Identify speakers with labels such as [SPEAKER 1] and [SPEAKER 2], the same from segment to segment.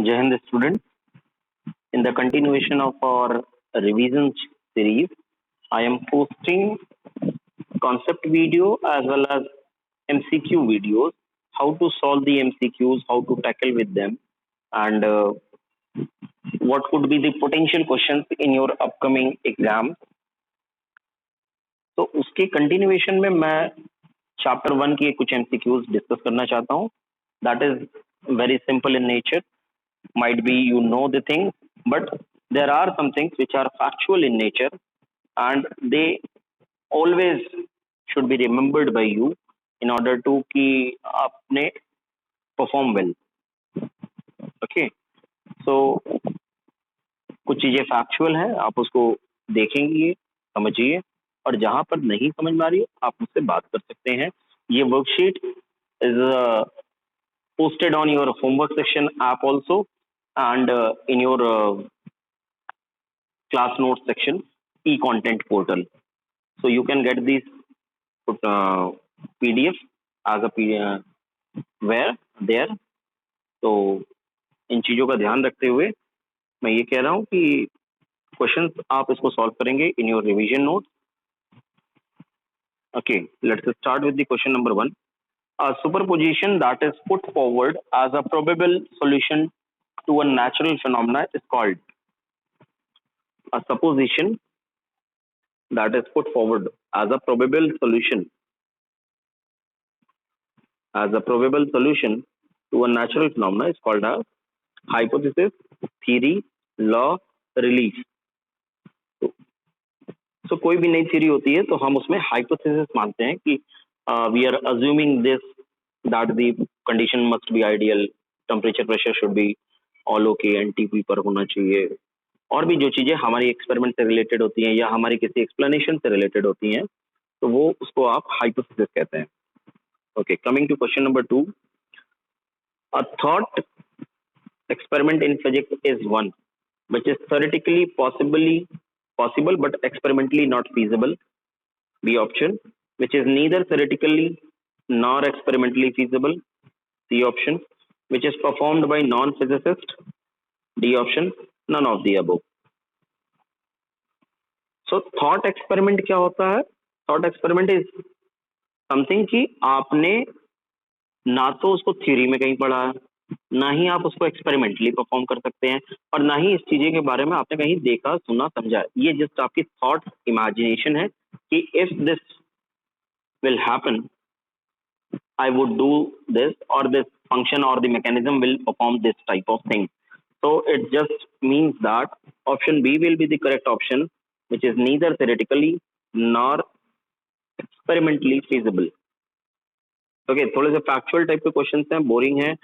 [SPEAKER 1] Jai Hind students, in the continuation of our revision series, I am posting concept video as well as MCQ videos, how to solve the MCQs, how to tackle with them, and what could be the potential questions in your upcoming exam. तो उसके continuation में मैं chapter 1 के कुछ MCQs discuss करना चाहता हूँ. That is very simple in nature. Might be you know the things, but there are some things which are factual in nature and they always should be remembered by you in order to कि आपने perform well. Okay, so कुछ चीजें factual है, आप उसको देखेंगे, समझिए, और जहां पर नहीं समझ में आ रही है आप मुझसे बात कर सकते हैं. ये worksheet is posted on your homework section app also and in your class notes section e-content portal, so you can get these PDF as a where there. तो इन चीजों का ध्यान रखते हुए मैं ये कह रहा हूँ कि क्वेश्चंस आप इसको सॉल्व करेंगे in your revision note. Okay, let's start with the question number 1. A superposition that is put forward as a probable solution to a natural phenomena is called. A supposition that is put forward as a probable solution to a natural phenomena is called a hypothesis, theory, law, release. So कोई भी नई theory होती है तो हम उसमें hypothesis मानते हैं कि we are assuming this that the condition must be ideal, temperature pressure should be all okay, NTP पर होना चाहिए, और भी जो चीजें हमारी एक्सपेरिमेंट से रिलेटेड होती हैं या हमारी किसी एक्सप्लेनेशन से रिलेटेड होती हैं तो वो उसको आप हाइपोथेसिस कहते हैं. Okay, coming to question number 2. A thought experiment in physics is one which is theoretically possible but experimentally not feasible. B option, which is neither theoretically nor experimentally feasible. C option, which is performed by non-physicists. D option, none of the above. So thought experiment क्या होता है? Thought experiment is something कि आपने ना तो उसको theory में कहीं पढ़ा है, ना ही आप उसको एक्सपेरिमेंटली परफॉर्म कर सकते हैं, और ना ही इस चीजें के बारे में आपने कहीं देखा, सुना, समझा. ये जस्ट आपकी थॉट इमेजिनेशन है कि if this will happen I would do this, और दिस फंक्शन और the mechanism will perform this type of thing. So it just means that option B will be the correct option, which is neither theoretically nor experimentally feasible. Okay, थोड़े से factual type के questions हैं, boring हैं,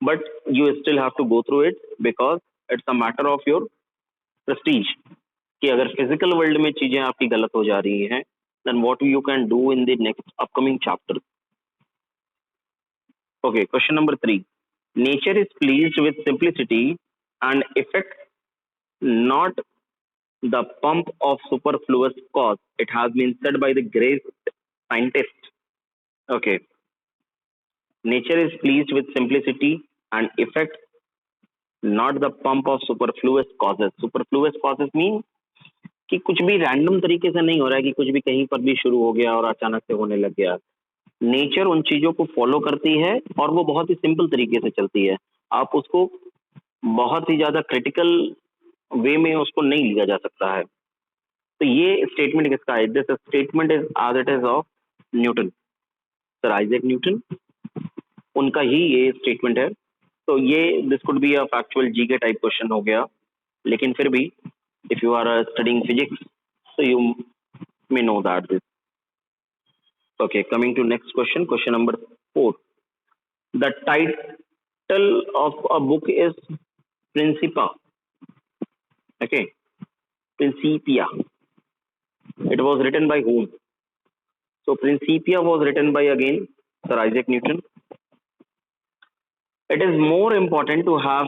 [SPEAKER 1] but you still have to go through it because it's a matter of your prestige. कि अगर physical world में चीजें आपकी गलत हो जा रही हैं then what you can do in the next upcoming chapter. Okay, question number 3. Nature is pleased with simplicity and effect not the pomp of superfluous cause, it has been said by the great scientist. Okay, nature is pleased with simplicity and effect not the pump of superfluous causes. Superfluous causes mean कि कुछ भी random तरीके से नहीं हो रहा है, कि कुछ भी कहीं पर भी शुरू हो गया और अचानक से होने लग गया. नेचर उन चीजों को फॉलो करती है और वो बहुत ही सिंपल तरीके से चलती है. आप उसको बहुत ही ज्यादा क्रिटिकल वे में उसको नहीं लिया जा सकता है. तो ये स्टेटमेंट किसका है? This statement is as it is of Newton, sir Isaac Newton. उनका ही ये स्टेटमेंट है. तो ये this could be a factual GK type question हो गया, लेकिन फिर भी if you are studying physics so you may know that this. Okay, coming to next question, question number 4. The title of a book is Principia. Okay, Principia. It was written by whom? So Principia was written by again Sir Isaac Newton. It is more important to have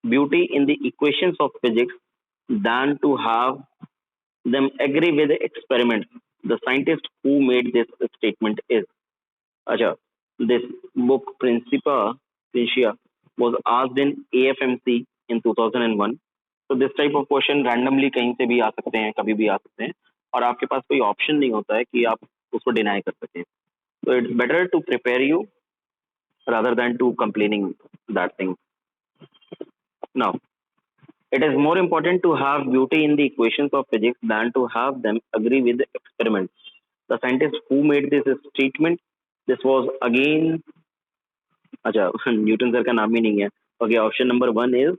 [SPEAKER 1] beauty in the equations of physics than to have them agree with the experiment. The scientist who made this statement is, अच्छा, this book Principia was asked in AFMC in 2001. तो this type of question randomly कहीं से भी आ सकते हैं, कभी भी आ सकते हैं, और आपके पास कोई ऑप्शन नहीं होता है कि आप उसको डिनाई कर सकें. So it's better to prepare you rather than to complaining that thing. Now, it is more important to have beauty in the equations of physics than to have them agree with the experiments. The scientist who made this statement, this was again, अच्छा Newton sir का नाम ही नहीं है. Okay, option number 1 is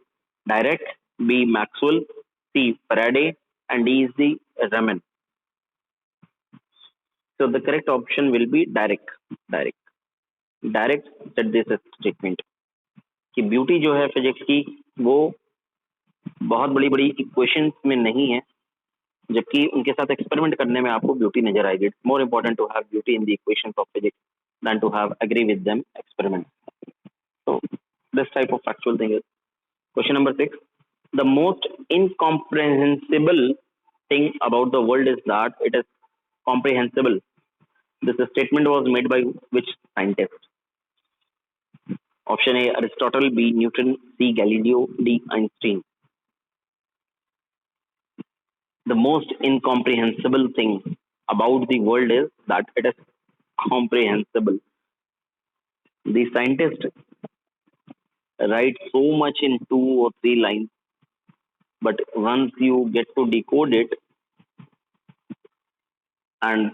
[SPEAKER 1] direct, B Maxwell, C Faraday and D is the Raman. So the correct option will be direct. Direct said this statement कि beauty जो है physics की वो बहुत बड़ी बड़ी इक्वेशंस में नहीं है, जबकि उनके साथ एक्सपेरिमेंट करने में आपको ब्यूटी नजर आएगी. It's more important to have beauty in the equations of physics than to have agree with them experiment. So this type of factual thing is. Question number 6. The most incomprehensible thing about the world is that it is comprehensible. This statement was made by which scientist? Option A Aristotle, B Newton, C Galileo, D Einstein. The most incomprehensible thing about the world is that it is comprehensible. The scientist write so much in 2 or 3 lines, but once you get to decode it, and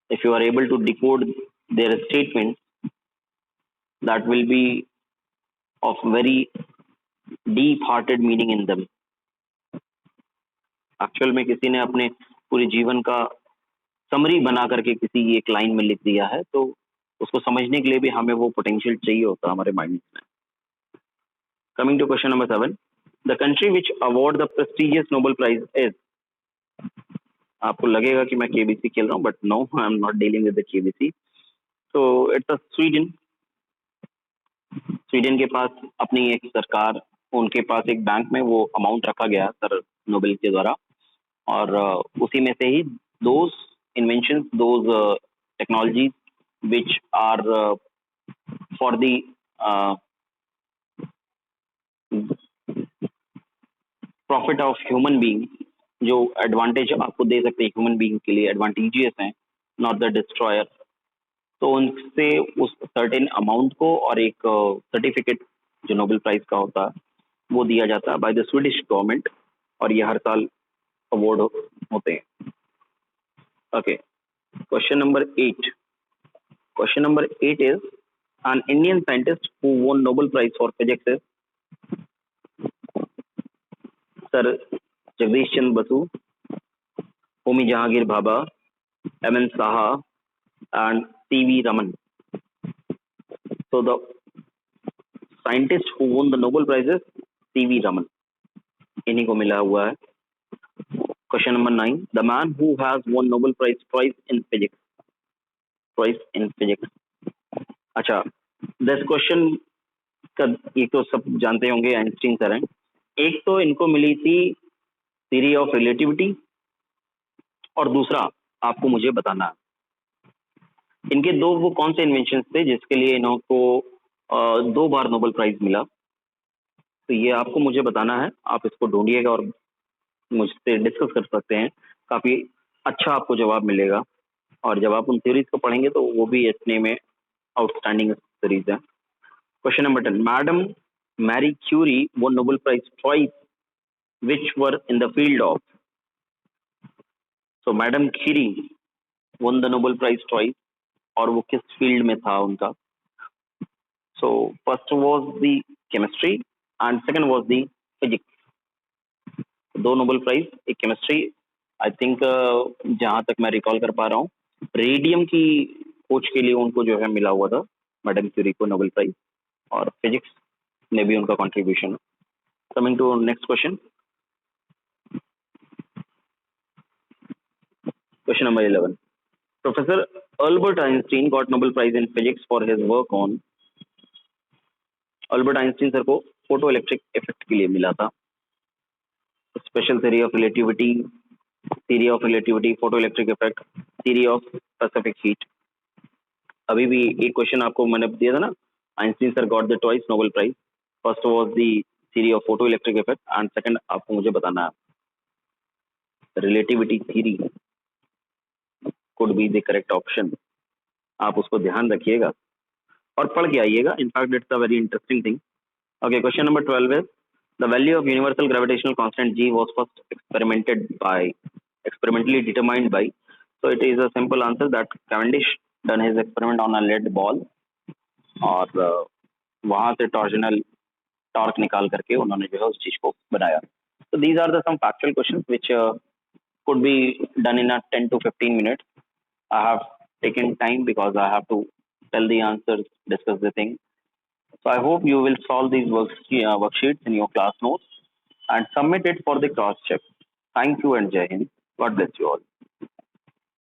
[SPEAKER 1] if you are able to decode their statements, that will be of very deep hearted meaning in them. Actual में किसी ने अपने पूरे जीवन का summary बना करके किसी एक लाइन में लिख दिया है, तो उसको समझने के लिए भी हमें वो पोटेंशियल चाहिए होता है हमारे माइंड में. Coming to question number 7. The country which award the prestigious Nobel prize is. आपको लगेगा कि मैं केबीसी खेल रहा हूँ, but no, I am not dealing with the KBC. So it's a Sweden. Sweden के पास अपनी एक सरकार, उनके पास एक बैंक में वो अमाउंट रखा गया सर नोबेल के द्वारा, और उसी में से ही those invention, those technologies which are for the profit of human being, जो एडवांटेज आपको दे सकते हैं ह्यूमन बीइंग के लिए, एडवांटेजियस हैं, नॉट द डिस्ट्रॉयर. तो उनसे उस सर्टेन अमाउंट को और एक सर्टिफिकेट जो नोबेल प्राइज का होता है वो दिया जाता है बाय द स्वीडिश गवर्नमेंट, और ये हर साल अवार्ड होते हैं. Okay, question number 8. Question number 8 is an Indian scientist who won Nobel prize for physics is sir Jagadish Chandra Basu, Homi Jahangir Bhabha, M N. Saha and C.V. Raman. So the scientist who won the Nobel Prize is C.V. Raman. इन्हीं को मिला हुआ है. Question number 9. The man who has won Nobel Prize twice in physics. Twice in physics. अच्छा, this question का एक तो सब जानते होंगे, आइंस्टीन सर हैं. एक तो इनको मिली थी थ्योरी ऑफ रिलेटिविटी, और दूसरा आपको मुझे बताना है इनके दो वो कौन से इन्वेंशन थे जिसके लिए इनको 2 बार नोबेल प्राइज मिला. तो ये आपको मुझे बताना है. आप इसको ढूंढिएगा और मुझसे डिस्कस कर सकते हैं. काफी अच्छा आपको जवाब मिलेगा, और जब आप उन थ्योरीज को पढ़ेंगे तो वो भी इतने में आउटस्टैंडिंग थ्योरीज है. Question number 10. Madam Marie Curie won Nobel Prize twice, which were in the field of. So madam Curie won the Nobel Prize twice, और वो किस फील्ड में था उनका. So first was the chemistry and second was the physics. 2 Nobel prize, एक chemistry, I think जहां तक मैं रिकॉल कर पा रहा हूँ रेडियम की खोज के लिए उनको जो है मिला हुआ था मैडम क्यूरी को नोबेल प्राइज, और फिजिक्स में भी उनका contribution. Coming to next question. Question number 11. Professor Albert Einstein got Nobel Prize in Physics for his work on. Albert Einstein sir को फोटो इलेक्ट्रिक इफेक्ट के लिए मिला था. Special theory of relativity, photo electric effect, theory of specific heat. अभी भी एक question आपको मैंने दिया था ना, Einstein sir got the twice Nobel Prize. First was the theory of photoelectric effect and second आपको मुझे बताना है relativity theory could be the correct option. आप उसको ध्यान रखिएगा और पढ़ के आइएगा. In fact it's a very interesting thing. Okay, question number 12 is the value of universal gravitational constant G was first experimentally determined by. So it is a simple answer that Cavendish done his experiment on a lead ball और वहां से torsional torque निकाल करके उन्होंने जो है उस चीज को बनाया. So these are the some factual questions which could be done in a 10 to 15 minutes. I have taken time because I have to tell the answers, discuss the thing. So I hope you will solve these worksheets in your class notes and submit it for the cross check. Thank you and Jai Hind. God bless you all.